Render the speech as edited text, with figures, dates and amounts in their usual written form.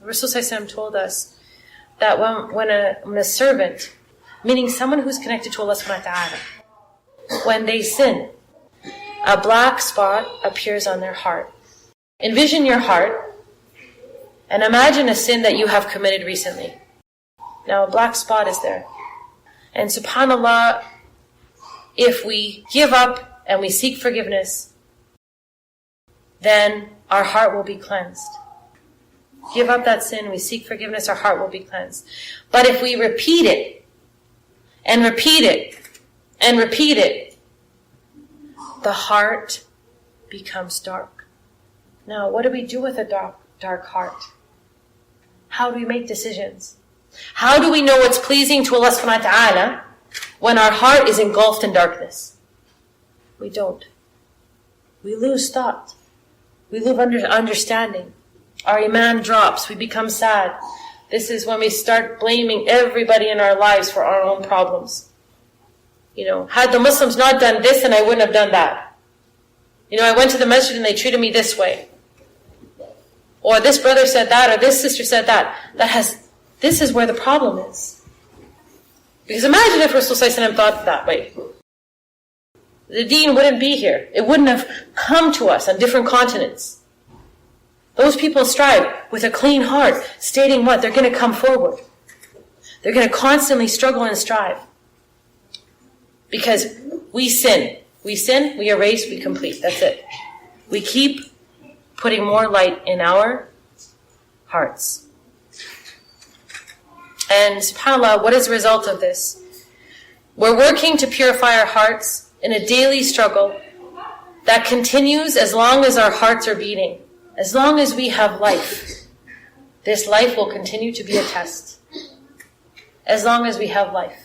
Rasul ﷺ told us that when a servant, meaning someone who's connected to Allah subhanahu wa ta'ala, when they sin, a black spot appears on their heart. Envision your heart and imagine a sin that you have committed recently. Now a black spot is there. And subhanAllah, if we give up and we seek forgiveness, then our heart will be cleansed. Give up that sin, we seek forgiveness, our heart will be cleansed. But if we repeat it, and repeat it, and repeat it, the heart becomes dark. Now, what do we do with a dark heart? How do we make decisions? How do we know what's pleasing to Allah subhanahu wa ta'ala when our heart is engulfed in darkness? We don't. We lose thought. We lose understanding. Our iman drops. We become sad. This is when we start blaming everybody in our lives for our own problems. Had the Muslims not done this, then I wouldn't have done that. I went to the masjid and they treated me this way. Or this brother said that, or this sister said that. This is where the problem is. Because imagine if Rasul ﷺ thought that way. The deen wouldn't be here. It wouldn't have come to us on different continents. Those people strive with a clean heart, stating what? They're going to come forward. They're going to constantly struggle and strive. Because we sin. We sin, we erase, we complete. That's it. We keep putting more light in our hearts. And subhanAllah, what is the result of this? We're working to purify our hearts in a daily struggle that continues as long as our hearts are beating. As long as we have life, this life will continue to be a test. As long as we have life.